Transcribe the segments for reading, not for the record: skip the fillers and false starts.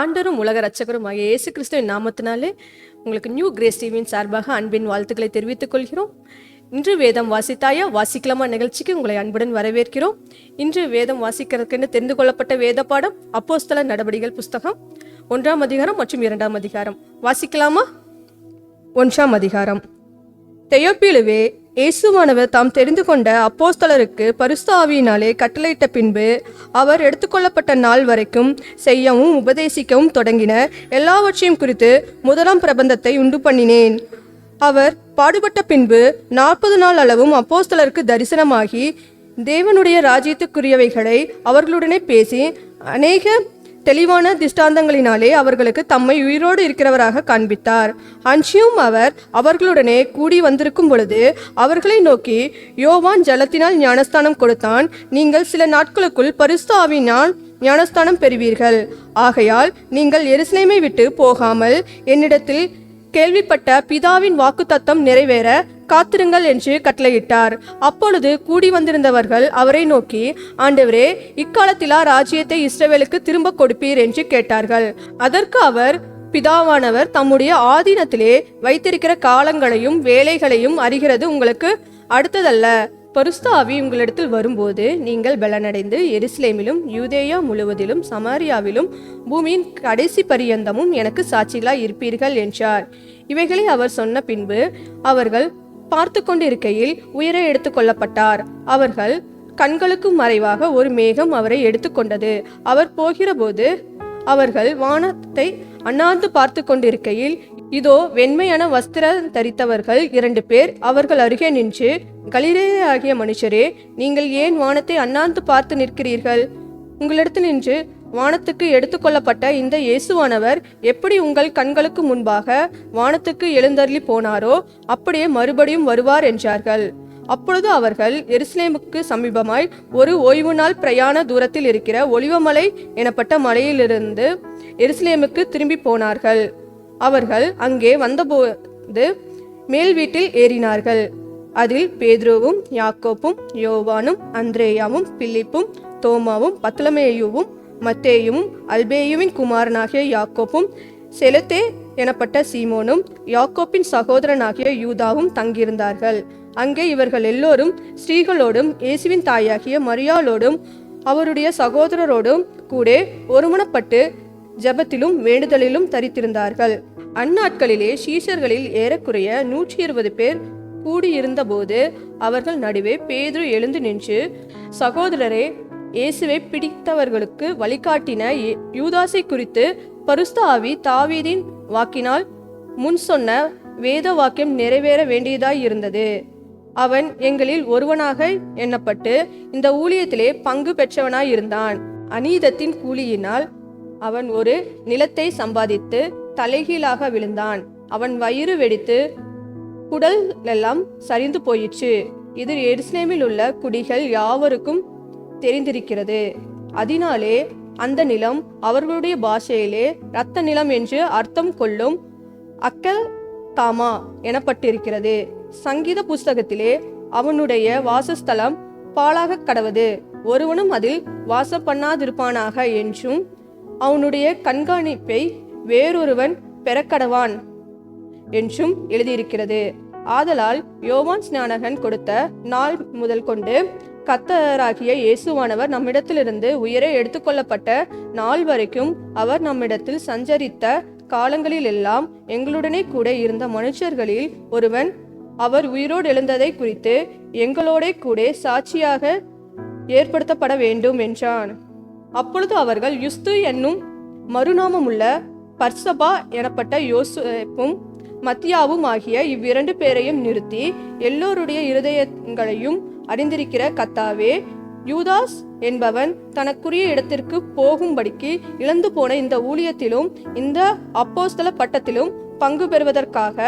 ஆண்டரும் உலக ரட்சகருமாகிய இயேசு கிறிஸ்துவின் நாமத்தினாலே உங்களுக்கு நியூ கிரேஸ் டிவியின் சார்பாக அன்பின் வாழ்த்துக்களை தெரிவித்துக் கொள்கிறோம். இன்று வேதம் வாசித்தாயா வாசிக்கலாமா நிகழ்ச்சிக்கு உங்களை அன்புடன் வரவேற்கிறோம். இன்று வேதம் வாசிக்கிறதுக்கு தெரிந்து கொள்ளப்பட்ட வேத பாடம் அப்போஸ்தல நடவடிக்கைகள் புஸ்தகம் 1ஆம் அதிகாரம் மற்றும் 2ஆம் அதிகாரம். வாசிக்கலாமா? 1ஆம் அதிகாரம். தெயோப்பிலுவே, இயேசுவானவர் தாம் தெரிந்து கொண்ட அப்போஸ்தலருக்கு பரிசுத்த ஆவியினாலே கட்டளையிட்ட பின்பு அவர் எடுத்துக்கொள்ளப்பட்ட நாள் வரைக்கும் செய்யவும் உபதேசிக்கவும் தொடங்கின எல்லாவற்றையும் குறித்து முதலாம் பிரபந்தத்தை உண்டு பண்ணினேன். அவர் பாடுபட்ட பின்பு 40 நாள் அளவும் அப்போஸ்தலருக்கு தரிசனமாகி தேவனுடைய ராஜ்யத்துக்குரியவைகளை அவர்களுடனே பேசி அநேக தெளிவான திஷ்டாந்தங்களினாலே அவர்களுக்கு தம்மை உயிரோடு இருக்கிறவராக காண்பித்தார். அன்றியும் அவர் அவர்களுடனே கூடி வந்திருக்கும் பொழுது அவர்களை நோக்கி, யோவான் ஜலத்தினால் ஞானஸ்தானம் கொடுத்தான், நீங்கள் சில நாட்களுக்குள் பரிசுத்த ஆவியினால் ஞானஸ்தானம் பெறுவீர்கள். ஆகையால் நீங்கள் எருசலேமை விட்டு போகாமல் என்னிடத்தில் கேள்விப்பட்ட பிதாவின் வாக்குத்தத்தம் நிறைவேற காத்திருங்கள் என்று கட்டளையிட்டார். அப்பொழுது கூடி வந்திருந்தவர்கள் அவரை நோக்கி, ஆண்டவரே, இக்காலத்திலா ராஜ்யத்தை இஸ்ரவேலுக்கு திரும்ப கொடுப்பீர் என்று கேட்டார்கள். அதற்கு அவர், பிதாவானவர் தம்முடைய ஆதீனத்திலே வைத்திருக்கிற காலங்களையும் வேலைகளையும் அறிகிறது உங்களுக்கு அடுத்ததல்ல. பரிசுத்த ஆவி உங்களிடத்தில் வரும்போது நீங்கள் பலனடைந்து எருசலேமிலும் யூதேயா முழுவதிலும் சமாரியாவிலும் பூமியின் கடைசி பரியந்தமும் எனக்கு சாட்சிகளாய் இருப்பீர்கள் என்றார். இவைகளை அவர் சொன்ன பின்பு அவர்கள் பார்த்து கொண்டிருக்கையில் உயரே எடுத்துக்கொள்ளப்பட்டார். அவர்கள் கண்களுக்கு மறைவாக ஒரு மேகம் அவரை எடுத்துக்கொண்டது. அவர் போகிறபோது அவர்கள் வானத்தை அண்ணாந்து பார்த்து கொண்டிருக்கையில் இதோ வெண்மையான வஸ்திரம் தரித்தவர்கள் 2 பேர் அவர்கள் அருகே நின்று, கலிலேயராகிய மனுஷரே, நீங்கள் ஏன் வானத்தை அண்ணாந்து பார்த்து நிற்கிறீர்கள்? உங்களிடத்தில் நின்று வானத்துக்கு எடுத்துக்கொள்ளப்பட்ட இந்த இயேசுவானவர் எப்படி உங்கள் கண்களுக்கு முன்பாக வானத்துக்கு எழுந்தருளி போனாரோ அப்படியே மறுபடியும் வருவார் என்றார்கள். அப்பொழுது அவர்கள் எருசலேமுக்கு சமீபமாய் ஒரு ஓய்வு நாள் பிரயாண தூரத்தில் இருக்கிற ஒலிவமலை எனப்பட்ட மலையிலிருந்து எருசலேமுக்கு திரும்பி போனார்கள். அவர்கள் அங்கே வந்தபோது மேல் வீட்டில் ஏறினார்கள். அதில் பேதுருவும் யாக்கோப்பும் யோவானும் அந்திரேயாவும் பிலிப்பும் தோமாவும் பத்லமேயுவும் மத்தேயும் அல்பேயுவின் குமாரனாகிய யாக்கோப்பும் செலத்தே எனப்பட்ட சீமோனும் யாக்கோப்பின் சகோதரனாகிய யூதாவும் தங்கியிருந்தார்கள். அங்கே இவர்கள் எல்லோரும் ஸ்ரீகளோடும் இயேசுவின் தாயாகிய மரியாளோடும் அவருடைய சகோதரரோடும் கூட ஒருமனப்பட்டு ஜெபத்திலும் வேண்டுதலிலும் தரித்திருந்தார்கள். அந்நாட்களிலே சீஷர்களில் ஏறக்குறைய 120 பேர் கூடியிருந்த போது அவர்கள் நடுவே பேதுரு எழுந்து நின்று, சகோதரரே, இயேசுவை பிடித்தவர்களுக்கு வழிகாட்டின யூதாசை குறித்து பரிசுத்த ஆவி தாவீதின் வாக்கினால் முன் சொன்ன வேத வாக்கியம் நிறைவேற வேண்டியதாய் இருந்தது. அவன் எங்களில் ஒருவனாக எண்ணப்பட்டு இந்த ஊழியத்திலே பங்கு பெற்றவனாய் இருந்தான். அநீதத்தின் கூலியினால் அவன் ஒரு நிலத்தை சம்பாதித்து தலைகீழாக விழுந்தான். அவன் வயிறு வெடித்து குடல் எல்லாம் சரிந்து போயிற்று. இது எருசலேமில் உள்ள குடிகள் யாவருக்கும் தெரிந்திருக்கிறது. அதனாலே அந்த நிலம் அவர்களுடைய பாஷையிலே இரத்த நிலம் என்று அர்த்தம் கொள்ளும் அக்கல் தாமா எனப்பட்டிருக்கிறது. சங்கீத புஸ்தகத்திலே அவனுடைய வாசஸ்தலம் பாழாக கடவது, ஒருவனும் அதில் வாசம் பண்ணாதிருப்பானாக என்றும் அவனுடைய கண்காணிப்பை வேறொருவன் பெறக்கடவான் என்றும் எழுதியிருக்கிறது. ஆதலால் யோவான் ஸ்நானகன் கொடுத்த நாள் முதல் கொண்டு கர்த்தராகிய இயேசுவானவர் நம்மிடத்திலிருந்து உயரே எடுத்துக்கொள்ளப்பட்ட நாள் வரைக்கும் அவர் நம்மிடத்தில் சஞ்சரித்த காலங்களிலெல்லாம் எங்களுடனே கூட இருந்த மனுஷர்களில் ஒருவன் அவர் உயிரோடு எழுந்ததை குறித்து எங்களோட கூட சாட்சியாக ஏற்படுத்தப்பட வேண்டும் என்றான். அப்பொழுது அவர்கள் யுஸ்து என்னும் மறுநாமமுள்ள பர்சபா எனப்பட்ட யோசேப்பும் மத்தியாவும் ஆகிய இவ்விரண்டு பேரையும் நிறுத்தி, எல்லோருடைய இருதயங்களையும் அறிந்திருக்கிற கர்த்தாவே, யூதாஸ் என்பவன் தனக்குரிய இடத்திற்கு போகும்படிக்கு இழந்து போன இந்த ஊழியத்திலும் இந்த அப்போஸ்தல பட்டத்திலும் பங்கு பெறுவதற்காக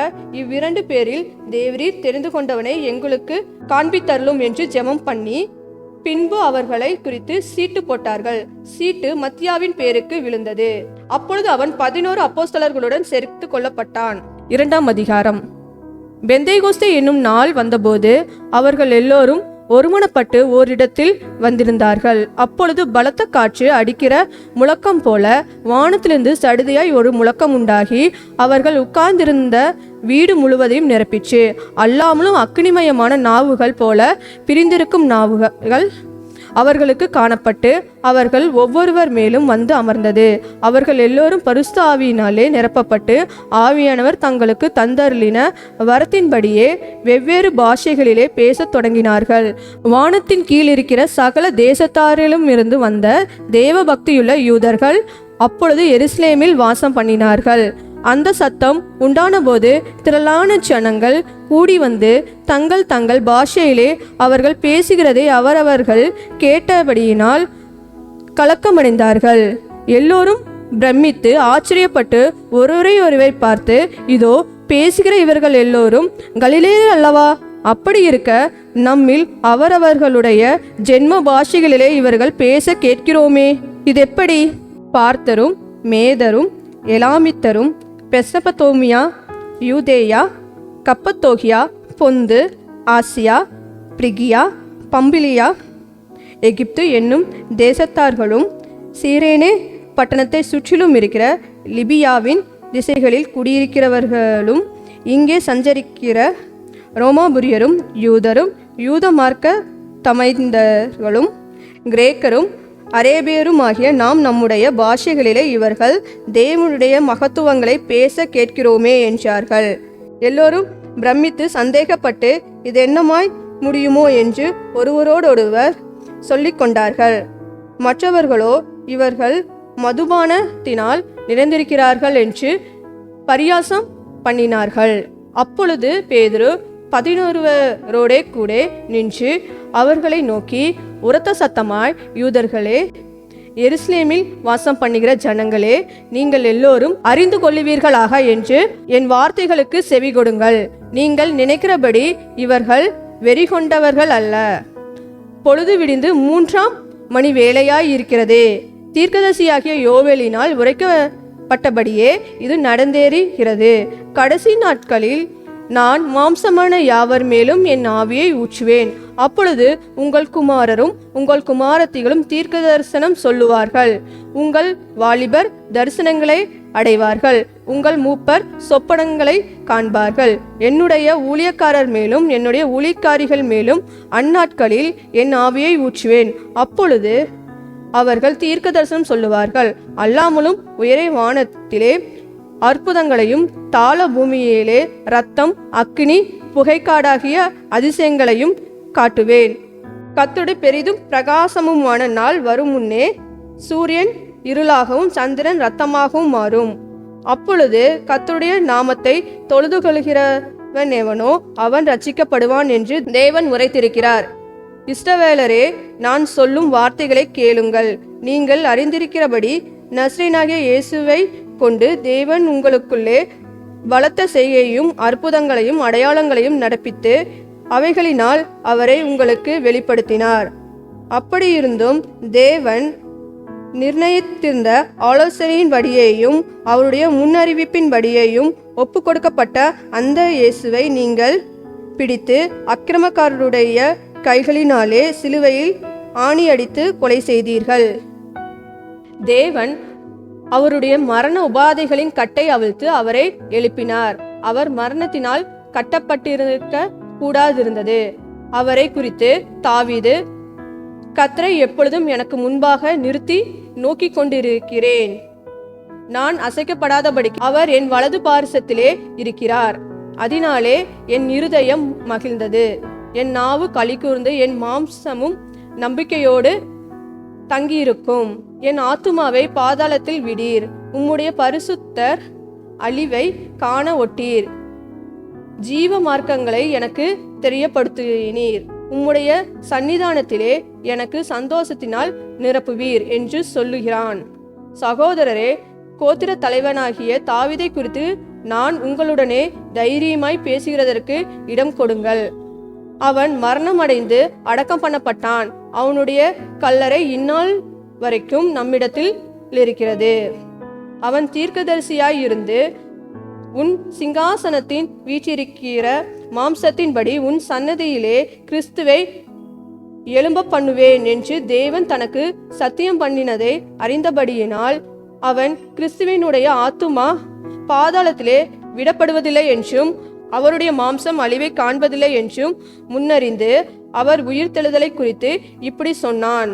இவ்விரண்டு பேரில் தேவரீர் தெரிந்து கொண்டவனை எங்களுக்கு காண்பித்தருளும் என்று ஜெபம் பண்ணி பின்பு அவர்களை குறித்து சீட்டு போட்டார்கள். சீட்டு மத்தியாவின் பேருக்கு விழுந்தது. அப்பொழுது அவன் 11 அப்போஸ்தலர்களுடன் சேர்த்து கொள்ளப்பட்டான். 2ஆம் அதிகாரம். பெந்தேகோஸ்தே என்னும் நாள் வந்தபோது அவர்கள் எல்லோரும் ஒருமனப்பட்டு ஓரிடத்தில் வந்திருந்தார்கள். அப்பொழுது பலத்த காற்று அடிக்கிற முழக்கம் போல வானத்திலிருந்து சடுதியாய் ஒரு முழக்கம் உண்டாகி அவர்கள் உட்கார்ந்திருந்த வீடு முழுவதையும் நிரப்பிச்சு. அல்லாமலும் அக்கினிமயமான நாவுகள் போல பிரிந்திருக்கும் நாவுகள் அவர்களுக்கு காணப்பட்டு அவர்கள் ஒவ்வொருவர் மேலும் வந்து அமர்ந்தது. அவர்கள் எல்லோரும் பரிசுத்த ஆவியினாலே நிரப்பப்பட்டு ஆவியானவர் தங்களுக்கு தந்தருளின வரத்தின்படியே வெவ்வேறு பாஷைகளிலே பேசத் தொடங்கினார்கள். வானத்தின் கீழ் இருக்கிற சகல தேசத்தாரிலும் இருந்து வந்த தேவ பக்தியுள்ள யூதர்கள் அப்பொழுது எருசலேமில் வாசம் பண்ணினார்கள். அந்த சத்தம் உண்டான போது திரளான ஜனங்கள் கூடி வந்து தங்கள் தங்கள் பாஷையிலே அவர்கள் பேசுகிறதை அவரவர்கள் கேட்டபடியினால் கலக்கமடைந்தார்கள். எல்லோரும் பிரமித்து ஆச்சரியப்பட்டு ஒருவரை பார்த்து, இதோ பேசுகிற இவர்கள் எல்லோரும் கலிலேயர் அல்லவா? அப்படி இருக்க நம்மில் அவரவர்களுடைய ஜென்ம பாஷைகளிலே இவர்கள் பேச கேட்கிறோமே, இது எப்படி? பார்த்தரும் மேதரும் எலாமித்தரும் பெசபத்தோமியா, யூதேயா, கப்பத்தோகியா, பொந்து, ஆசியா, பிரிகியா, பம்பிலியா, எகிப்து என்னும் தேசத்தார்களும் சீரேனே பட்டணத்தை சுற்றிலும் இருக்கிற லிபியாவின் திசைகளில் குடியிருக்கிறவர்களும் இங்கே சஞ்சரிக்கிற ரோமாபுரியரும் யூதரும் யூத மார்க்க தமைந்தர்களும் கிரேக்கரும் அரேபியருமாகிய நாம் நம்முடைய பாஷைகளிலே இவர்கள் தேவனுடைய மகத்துவங்களை பேச கேட்கிறோமே என்றார்கள். எல்லோரும் பிரமித்து சந்தேகப்பட்டு இது என்னமாய் முடியுமோ என்று ஒருவரோடொருவர் சொல்லிக் கொண்டார்கள். மற்றவர்களோ இவர்கள் மதுபானத்தினால் நிறைந்திருக்கிறார்கள் என்று பரியாசம் பண்ணினார்கள். அப்பொழுது பேதுரு 11 கூட நின்று அவர்களை நோக்கி உரத்த சத்தமாய், யூதர்களே, எருசலேமில் வாசம் பண்ணுகிற ஜனங்களே, நீங்கள் எல்லோரும் அறிந்து கொள்ளுவீர்களாக என்று என் வார்த்தைகளுக்கு செவி கொடுங்கள். நீங்கள் நினைக்கிறபடி இவர்கள் வெறி கொண்டவர்கள் அல்ல. பொழுது விடிந்து 3ஆம் மணி வேளையாய் இருக்கிறதே. தீர்க்கதரிசியாகிய யோவேலினால் உரைக்கப்பட்டபடியே இது நடந்தேறுகிறது. கடைசி நாட்களில் நான் மாம்சமான யாவர் மேலும் என் ஆவியை ஊற்றுவேன். அப்பொழுது உங்கள் குமாரரும் உங்கள் குமாரத்திகளும் தீர்க்க தரிசனம் சொல்லுவார்கள். உங்கள் வாலிபர் தரிசனங்களை அடைவார்கள். உங்கள் மூப்பர் சொப்பனங்களை காண்பார்கள். என்னுடைய ஊழியக்காரர் மேலும் என்னுடைய ஊழியக்காரிகள் மேலும் அந்நாட்களில் என் ஆவியை ஊற்றுவேன். அப்பொழுது அவர்கள் தீர்க்க தரிசனம் சொல்லுவார்கள். அல்லாமலும் உயரே வானத்திலே அற்புதங்களையும் தாள பூமியிலே இரத்தம் அக்கினி புகைக்காடாகிய அதிசயங்களையும் காட்டுவேன். கர்த்தருடைய பெரிதும் பிரகாசமுமான நாள் வரும் முன்னே சூரியன் இருளாகவும் சந்திரன் இரத்தமாகவும் மாறும். அப்பொழுது கர்த்தருடைய நாமத்தை தொழுது கொள்கிறவன் எவனோ அவன் ரட்சிக்கப்படுவான் என்று தேவன் உரைத்திருக்கிறார். இஸ்ரவேலரே, நான் சொல்லும் வார்த்தைகளை கேளுங்கள். நீங்கள் அறிந்திருக்கிறபடி நசரேயனாகிய இயேசுவை கொண்டு தேவன் உங்களுக்குள்ளே பலத்த செய்கையும் அற்புதங்களையும் அடையாளங்களையும் நடப்பித்து அவைகளினால் அவரை உங்களுக்கு வெளிப்படுத்தினார். அப்படியிருந்தும் தேவன் நிர்ணயித்திருந்த ஆலோசனையின்படியேயும் அவருடைய முன்னறிவிப்பின்படியேயும் ஒப்பு கொடுக்கப்பட்ட அந்த இயேசுவை நீங்கள் பிடித்து அக்கிரமக்காரருடைய கைகளினாலே சிலுவையில் ஆணியடித்து கொலை செய்தீர்கள். தேவன் அவருடைய மரண உபாதைகளின் கட்டை அவிழ்த்து அவரை எழுப்பினார். அவர் மரணத்தினால் கட்டப்பட்டிருக்க கூடாதிருந்தது. அவரை குறித்து தாவீது, கர்த்தரை எப்பொழுதும் எனக்கு முன்பாக நிறுத்தி நோக்கி கொண்டிருக்கிறேன். நான் அசைக்கப்படாதபடி அவர் என் வலது பாரிசத்திலே இருக்கிறார். அதனாலே என் இருதயம் மகிழ்ந்தது, என் நாவு களி கூர்ந்து என் மாம்சமும் நம்பிக்கையோடு தங்கியிருக்கும். என் ஆத்துமாவை பாதாளத்தில் விடீர். உம்முடைய பரிசுத்தர் அழிவை காண ஒட்டீர். ஜீவ மார்க்கங்களை எனக்கு தெரியப்படுத்தினீர். உம்முடைய சன்னிதானத்திலே எனக்கு சந்தோஷத்தினால் நிரப்புவீர் என்று சொல்லுகிறான். சகோதரரே, கோத்திர தலைவனாகிய தாவீதை குறித்து நான் உங்களுடனே தைரியமாய் பேசுகிறதற்கு இடம் கொடுங்கள். அவன் மரணமடைந்து அடக்கம் பண்ணப்பட்டான். அவனுடைய கல்லறை இந்நாள் வரைக்கும் நம்மிடத்தில் இருக்கிறது. அவன் தீர்க்கதரிசியாய் இருந்து உன் சிங்காசனத்தின் வீற்றிருக்கிற மாம்சத்தின்படி உன் சன்னதியிலே கிறிஸ்துவை எழும்ப பண்ணுவேன் என்று தேவன் தனக்கு சத்தியம் பண்ணினதை அறிந்தபடியினால் அவன் கிறிஸ்துவினுடைய ஆத்துமா பாதாளத்திலே விடப்படுவதில்லை என்றும் அவருடைய மாம்சம் அழிவை காண்பதில்லை என்றும் முன்னறிந்து அவர் உயிர்த்தெழுதலை குறித்து இப்படி சொன்னான்.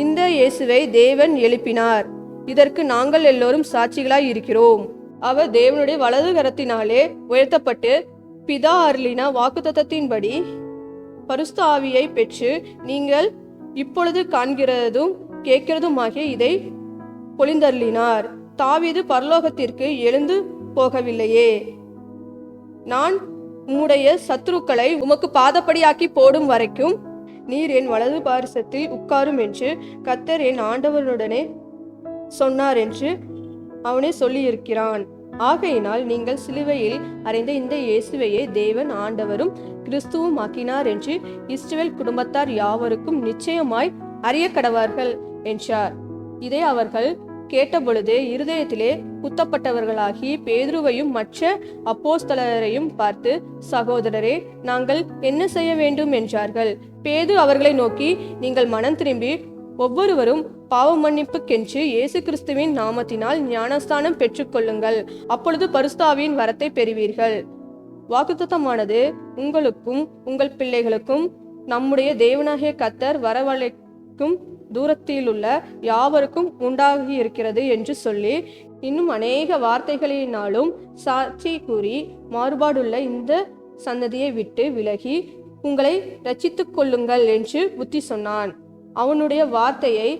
இந்த இயேசுவை தேவன் எழுப்பினார். இதற்கு நாங்கள் எல்லோரும் சாட்சிகளாய் இருக்கிறோம். அவர் தேவனுடைய வலது கரத்தினாலே உயர்த்தப்பட்டு பிதா அருளின வாக்குத்தத்தத்தின்படி பரிசுத்த ஆவியை பெற்று நீங்கள் இப்பொழுது காண்கிறதும் கேட்கிறதுமாகிய இதை பொழிந்தருளினார். தாவீது பரலோகத்திற்கு எழுந்து போகவில்லையே, நான் உம்முடைய சத்துருக்களை உமக்கு பாதப்படியாக்கி போடும் வரைக்கும் நீர் என் வலது பாரிசத்தில் உட்காரும் என்று கர்த்தர் என் ஆண்டவனுடனே சொன்னார் என்று அவனே சொல்லியிருக்கிறான். ஆகையினால் நீங்கள் சிலுவையில் அறைந்த இந்த இயேசுவையே தேவன் ஆண்டவரும் கிறிஸ்துவும் ஆக்கினார் என்று இஸ்ரவேல் குடும்பத்தார் யாவருக்கும் நிச்சயமாய் அறிய கடவார்கள் என்றார். இதை அவர்கள் கேட்டபொழுது இருதயத்திலே குத்தப்பட்டவர்களாகி பேதுருவையும் மற்ற அப்போஸ்தலரையும் பார்த்து, சகோதரரே, நாங்கள் என்ன செய்ய வேண்டும் என்றார்கள். பேதுரு அவர்களை நோக்கி, நீங்கள் மனம் திரும்பி ஒவ்வொருவரும் பாவ மன்னிப்புக்கென்று இயேசு கிறிஸ்துவின் நாமத்தினால் ஞானஸ்தானம் பெற்றுக்கொள்ளுங்கள். அப்பொழுது பரிசுத்த ஆவியின் வரத்தை பெறுவீர்கள். வாக்குத்தத்தமானது உங்களுக்கும் உங்கள் பிள்ளைகளுக்கும் நம்முடைய தேவனாகிய கர்த்தர் வரவழைக்கும் தூரத்திலுள்ள யாவருக்கும் உண்டாகி இருக்கிறது என்று சொல்லி இன்னும் அநேக வார்த்தைகளினாலும் சாட்சி கூறி மாறுபாடுள்ள இந்த சந்ததியை விட்டு விலகி உங்களை ரட்சித்துக் கொள்ளுங்கள் என்று புத்தி சொன்னான். அவனுடைய வார்த்தையை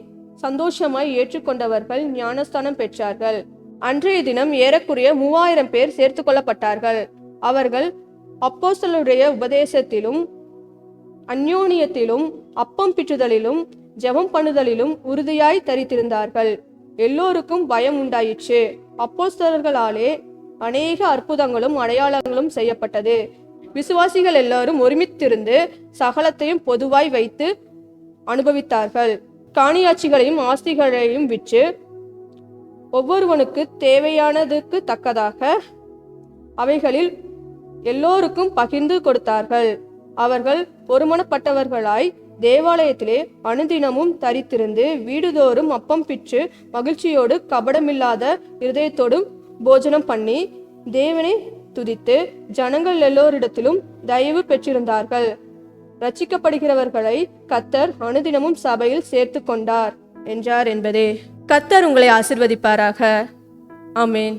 சந்தோஷமாய் ஏற்றுக்கொண்டவர்கள் ஞானஸ்தானம் பெற்றார்கள். அன்றைய தினம் ஏறக்குறைய 3000 பேர் சேர்த்து கொள்ளப்பட்டார்கள். அவர்கள் அப்போஸ்தலருடைய உபதேசத்திலும் அந்யோன்யத்திலும் அப்பம் பிற்றுதலிலும் ஜெபம் பண்ணுதலிலும் உறுதியாய் தரித்திருந்தார்கள். எல்லோருக்கும் பயம் உண்டாயிற்று. அப்போஸ்தலர்களாலே அநேக அற்புதங்களும் அடையாளங்களும் செய்யப்பட்டது. விசுவாசிகள் எல்லாரும் ஒருமித்திருந்து சகலத்தையும் பொதுவாய் வைத்து அனுபவித்தார்கள். காணியாட்சிகளையும் ஆஸ்திகளையும் விற்று ஒவ்வொருவனுக்கு தேவையானதுக்கு தக்கதாக அவைகளில் எல்லோருக்கும் பகிர்ந்து கொடுத்தார்கள். அவர்கள் ஒருமனப்பட்டவர்களாய் தேவாலயத்திலே அனுதினமும் தரித்திருந்து வீடுதோறும் அப்பம் பிற்று மகிழ்ச்சியோடு கபடமில்லாத இருதயத்தோடும் போஜனம் பண்ணி தேவனை துதித்து ஜனங்கள் எல்லோரிடத்திலும் தயவு பெற்றிருந்தார்கள். ரட்சிக்கப்படுகிறவர்களை கர்த்தர் அனுதினமும் சபையில் சேர்த்து கொண்டார் என்றார் என்பதே. கர்த்தர் உங்களை ஆசீர்வதிப்பாராக. ஆமென்.